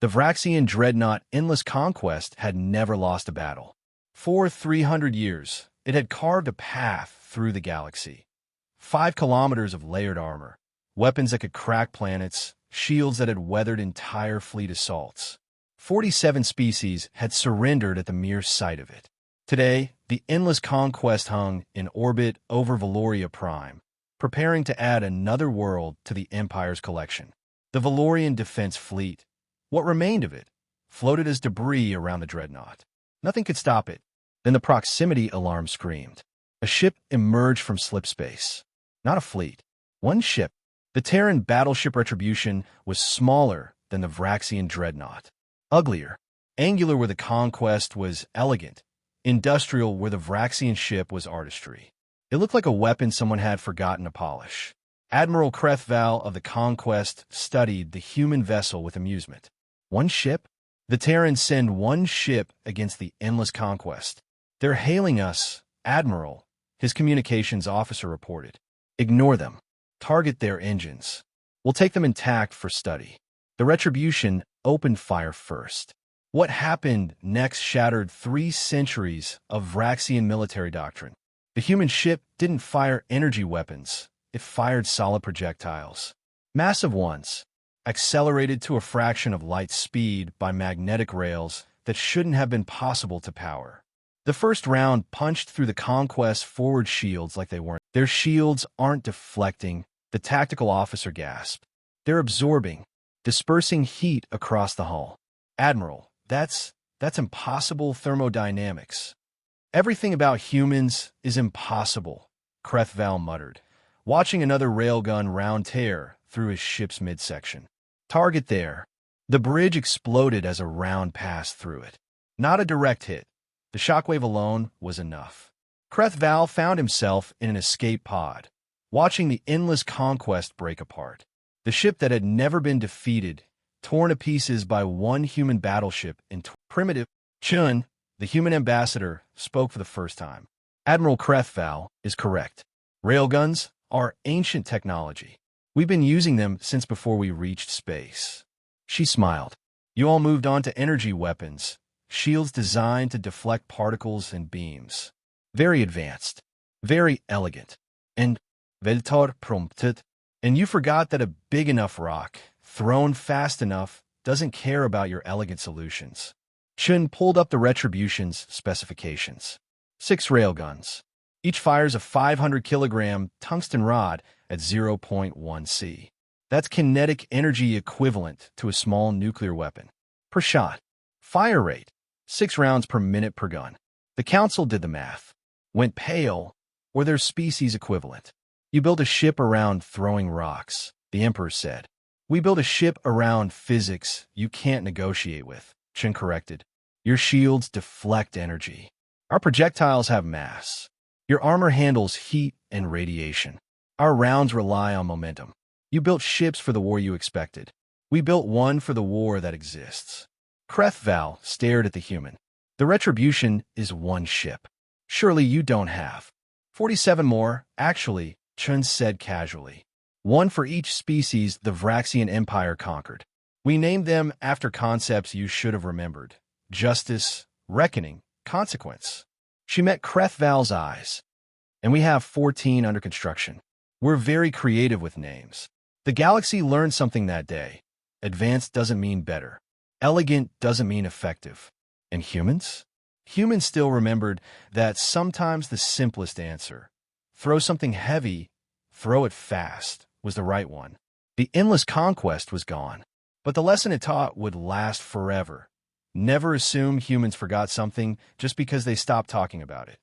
The Vraxian dreadnought Endless Conquest had never lost a battle. For 300 years, it had carved a path through the galaxy. 5 kilometers of layered armor, weapons that could crack planets, shields that had weathered entire fleet assaults. 47 species had surrendered at the mere sight of it. Today, the Endless Conquest hung in orbit over Valoria Prime, preparing to add another world to the Empire's collection. The Valorian Defense Fleet, what remained of it, floated as debris around the dreadnought. Nothing could stop it. Then the proximity alarm screamed. A ship emerged from slipspace. Not a fleet. One ship. The Terran Battleship Retribution was smaller than the Vraxian dreadnought. Uglier. Angular where the Conquest was elegant. Industrial where the Vraxian ship was artistry. It looked like a weapon someone had forgotten to polish. Admiral Krethval of the Conquest studied the human vessel with amusement. One ship? The Terrans send one ship against the Endless Conquest. They're hailing us, Admiral, his communications officer reported. Ignore them. Target their engines. We'll take them intact for study. The Retribution opened fire first. What happened next shattered 3 centuries of Vraxian military doctrine. The human ship didn't fire energy weapons. It fired solid projectiles. Massive ones, accelerated to a fraction of light speed by magnetic rails that shouldn't have been possible to power. The first round punched through the Conquest's forward shields like they weren't. Their shields aren't deflecting, the tactical officer gasped. They're absorbing, dispersing heat across the hull. Admiral, that's impossible thermodynamics. Everything about humans is impossible, Krethval muttered, watching another railgun round tear through his ship's midsection. Target there. The bridge exploded as a round passed through it. Not a direct hit. The shockwave alone was enough. Krethval found himself in an escape pod, watching the Endless Conquest break apart. The ship that had never been defeated, torn to pieces by one human battleship in primitive. Chun, the human ambassador, spoke for the first time. Admiral Krethval is correct. Railguns are ancient technology. We've been using them since before we reached space. She smiled. You all moved on to energy weapons, shields designed to deflect particles and beams. Very advanced, very elegant. And Veltor prompted. And you forgot that a big enough rock, thrown fast enough, doesn't care about your elegant solutions. Chun pulled up the Retribution's specifications. 6 railguns. Each fires a 500-kilogram tungsten rod at 0.1 C. That's kinetic energy equivalent to a small nuclear weapon. Per shot. Fire rate. 6 rounds per minute per gun. The council did the math. Went pale, or their species equivalent. You build a ship around throwing rocks, the Emperor said. We build a ship around physics you can't negotiate with, Chun corrected. Your shields deflect energy. Our projectiles have mass. Your armor handles heat and radiation. Our rounds rely on momentum. You built ships for the war you expected. We built one for the war that exists. Krethval stared at the human. The Retribution is one ship. Surely you don't have 47 more, actually, Chun said casually. One for each species the Vraxian Empire conquered. We named them after concepts you should have remembered. Justice, reckoning, consequence. She met Krethval's eyes. And we have 14 under construction. We're very creative with names. The galaxy learned something that day. Advanced doesn't mean better. Elegant doesn't mean effective. And humans? Humans still remembered that sometimes the simplest answer, throw something heavy, throw it fast, was the right one. The Endless Conquest was gone. But the lesson it taught would last forever. Never assume humans forgot something just because they stopped talking about it.